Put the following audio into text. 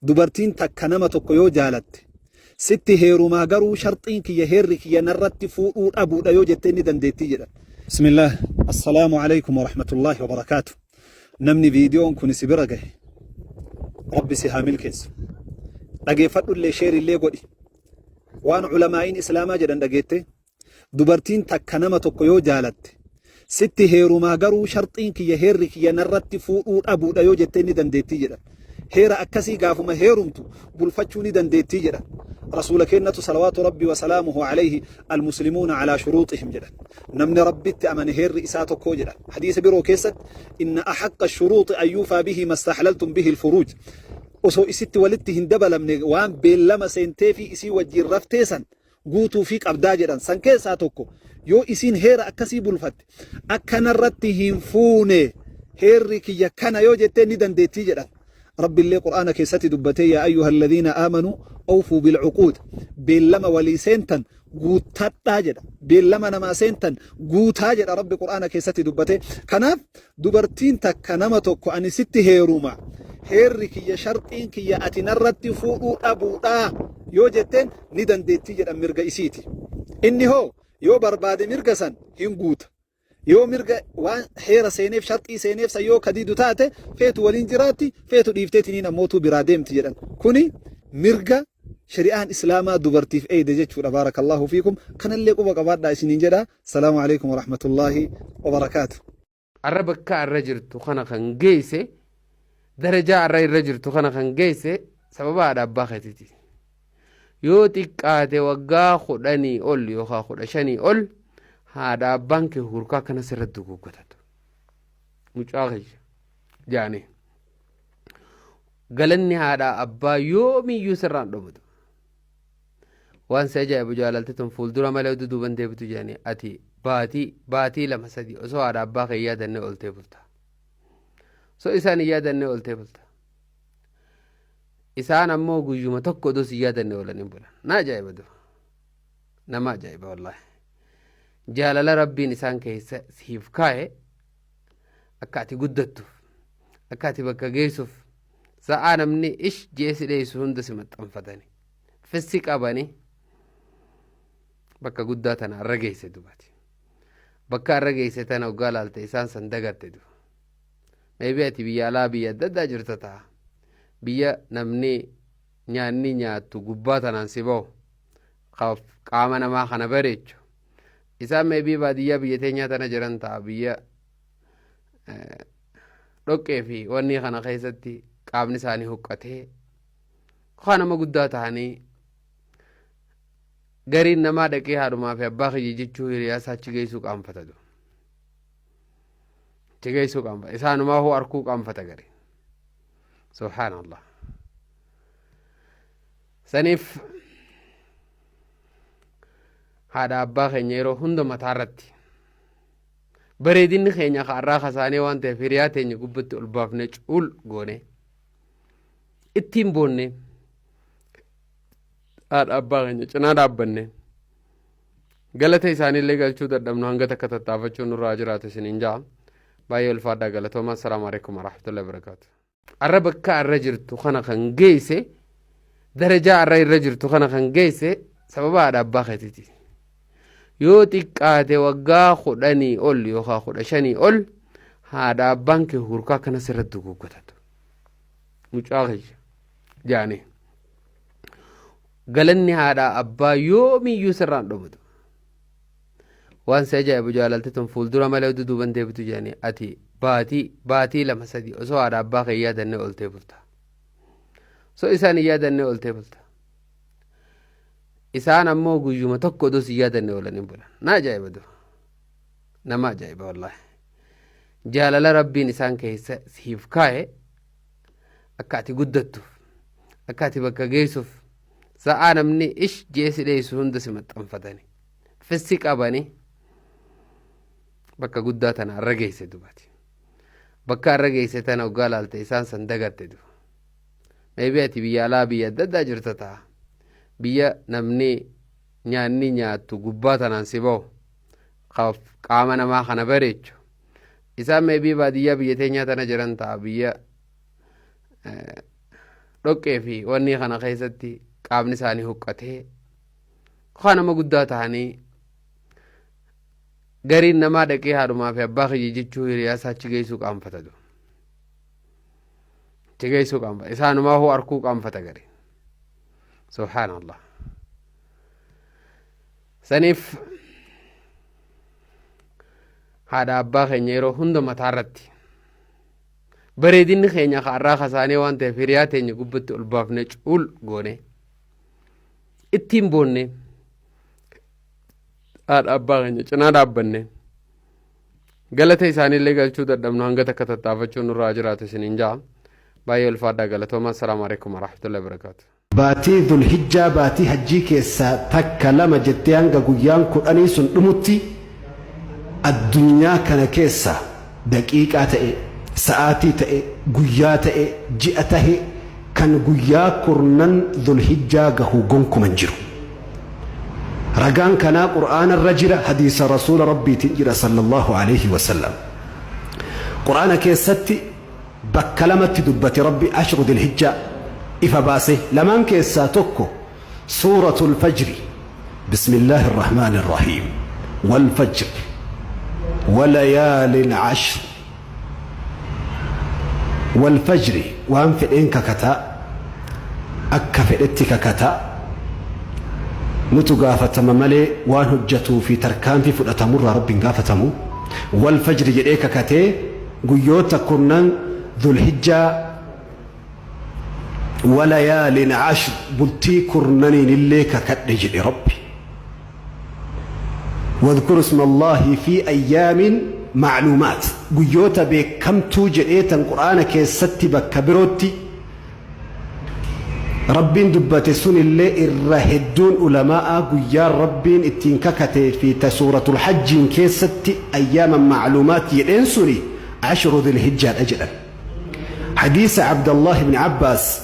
dubartiin takka nama tokko yoo jaalatte sitti heerumaa garuu sharxiin kiyya heerri kiyya narratti fuudhuu dhabuudha yoo jettee ni dandeettii jedha. Bismillah, assalaamu alaykum wa rahmatullahi wa barakaatu. Namni viidiyoon kun si bira gahe rabbi si haa milkeessu. Dhageeffadhu illee sheer illee godhi. Waan culamaa'iin islaamaa jedhan dhageette dubartiin takka nama tokko yoo jaalatte sitti heerumaa garuu sharxiin kiyya heerri kiyya narratti fuudhuu dhabuudha yoo jettee ni dandeettii jedha. Heera akkasii gaafuma heerumtu bulfachuu ni dandeettii jedha. رسول كينة صلوات ربي وسلامه عليه المسلمون على شروطهم جدا نمن ربي تأمن هير رئيساته كوجدا حديث بيرو كيست إن أحق الشروط أن يوفى به ما استحللتم به الفروج وسو إسيت ولدت هندبل من وان بلما سنتي في إسي وجير رفتيسا قوتو فيك أبدا جدا سن كيساتوكو يو إسين هير أكسي بلفت أكن رتهم فوني هير كي يكنا يو جتني دندتي جدا رب الله قرآن كيستي دبتي يا أيها الذين آمنوا أوفوا بالعقود بلما ولي سنتن قوتات تاجد بلما نما سنتن قوت تاجد رب قرآن كيستي دبتي كناف دبرتين تكنمتك أن ست هيروما هيرك يا شرطين كي يا أتنرت فوق أبو يو جتن ندن ديتي جد مرقا إسيتي إني هو يو برباد مرقا سن هين قوت يو مرقا وان حيرا سينيف شرطي سينيف سيو كديدو تاتي فيتو ولين جراتي فيتو ديفتيتنين موتو براديم تجدن كوني مرقا شريعان إسلاما دبرتي في أي دجاج بارك الله فيكم كان اللي قبق بعد سنين جدا السلام عليكم ورحمة الله وبركاته الربك الرجل تخنا خنجيسه درجة الرجل تخنا خنجيسه سببا ada bakhetiti yoo xiqqaate waggaa 10 ol yookaan 15 ol haadha abbaan kee hurkaa kana sirratti guggutatu mucaa jaane galanni haadha abbaa yoomiyyuu sirraan dhumatu waan si ajaa'ibu jaalalti tun fuuldura malee duduuban deebitu jaane ati baatii lama sadii osoo haadha abbaa kee yaadannee oltee bulta so isaan yaadannee oltee bulta isaan ammoo guyyuma tokko dos yaadannee olanii bulan na ajaa'iba du nama ajaa'iba wallahi jaalala rabbiin isaan keessa siif kaa'e akka ati guddattuuf akka ati bakka geessuuf sa'aa namni ish jeesi dheessu hunda si maxxanfatani fissi qabani bakka guddaa tana arra geesse dubati bakka arra geesse tana waggaa laalte isaan san dagatte du maybe ati biyya alaa biyya adda addaa jirta ta'a biyya namni nyaanni nyaattu gubbaa tanaan si ba'u qaama namaa kana bareechu isaan maybe baadiyyaa biyya teenyaa tana jiran ta'a biyya dhoqqee fi wanni kana keessatti qaamni isaanii huqqatee kaan nama guddaa ta'anii gariin namaa dhaqee haadhumaa fi abbaa kiyya jechuu hiriyaasaa achi geessuu qaanfata du achi geessuu qaanfata isaanumaa hoo arkuu qaanfata gariin subhaanallah saniif haadha abbaa keenya yeroo hunda mataa irratti bareedinni keenya kaarraa kasaanee waan ta'eef hiriyaa teenya gubbatti ol baafne cuul goone ittiin boonne haadha abbaa keenya cinaa dhaabbanne galata isaaniillee galchuu dadhabnu hanga takka tattaafachuu nurraa jiraatu isiniin ja'a baay'ee ulfaadhaa galatooma assalaamu alaikum warahmatullahi wabarakaatu arra bakka arra jirtu kana kan geesse darajaa arra irra jirtu kana kan geesse sababa haadha abbaa keetiti yoo xiqqaate waggaa 10 ol yookaan 15 ol haadha abbaan kee hurkaa kana sirratti guggutatu mucaa jaane galanni haadha abbaa yoomiyyuu sirraan dhumatu waan si ajaa'ibu jaalalti tun fuuldura malee duduuban deebitu jaane ati baatii lama sadii osoo haadha abbaa kee yaadannee oltee bulta so isaan yaadannee oltee bulta isaan ammoo guyyuma tokko dos yaadannee olanii bulan na ajaa'iba du nama ajaa'iba wallahi jaalala rabbiin isaan keessa siif kaa'e akka ati guddattuuf akka ati bakka geessuuf sa'aa namni ish jeesi dheessu hunda si maxxanfatani fissi qabani bakka guddaa tana arra geesse dubati bakka arra geesse tana waggaa laalte isaan san dagatte du maybe ati biyya alaa biyya adda addaa jirta ta'a biyya namni nyaanni nyaattu gubbaa tanaan si ba'u qaama namaa kana bareechu isaan maybe baadiyyaa biyya teenyaa tana jiran ta'a biyya dhoqqee fi wanni kana keessatti qaamni isaanii huqqatee kanama guddaa ta'anii gariin namaa dhaqee haadhumaa fi abbaa kiyya jechuu hiriyaasaa achi geessuu qaanfatatu. Achi geessuu qaanfata. Isaanumaa hoo arkuu qaanfata gari. Subhaanallah. Saniif haadha abbaa keenya yeroo hunda mataa irratti bareedinni keenya kaarraa kasaanee waan ta'eef hiriyaa teenya gubbatti ol baafnee cuul goone ittiin boonne haadha abbaa keenya cinaa dhaabbanne galata isaaniillee galchuu dadhabnu hanga takka tattaafachuun nurraa jiraatu isiniin ja'a baay'ee ulfaadhaa galatooma. Assalaamu alaikum warahmatullahi wabarakaatu. Baatii Dhulhijjaa baatii hajjii keessaa takka lama jettee hanga guyyaan 10 sun dhumutti addunyaa kana keessa daqiiqaa ta'e sa'aatii ta'e guyyaa ta'e ji'a ta'e kan guyyaa 10 Dhulhijjaa gahu gonkuman jiru. Ragaan kanaa Qur'aana irra jira, hadiisa Rasuula Rabbiitiin jira sallallahu alayhi wa sallam. Qur'aana keessatti bakka lamatti dubbate Rabbi ashru Dhulhijjaa ifa baase. Lamaan keessaa tokko suuratul fajri bismillahi irrahmaani irrahiim wal fajri walayaalin ashri wal fajri waan fedheen kakataa akka fedhetti kakataa nutu gaafatama malee waan hojjatuu fi tarkaanfii fudhatamurraa rabbiin gaafatamu. Wal fajri jedhee kakatee guyyoota 10 Dhulhijjaa walayaalin ashri bultii 10 illee kakadhe jedhe Rabbi. واذكروا اسم الله في أيام معلومات قيوتا بكمتو جئيتا القرآن كيستي بكبروتي ربين دبت سن اللي الرهدون علماء قيار ربين اتنككتي في تسورة الحج كيستي أيام معلومات ينسني 10 ذي الحجة أجلا. حديث عبد الله بن عباس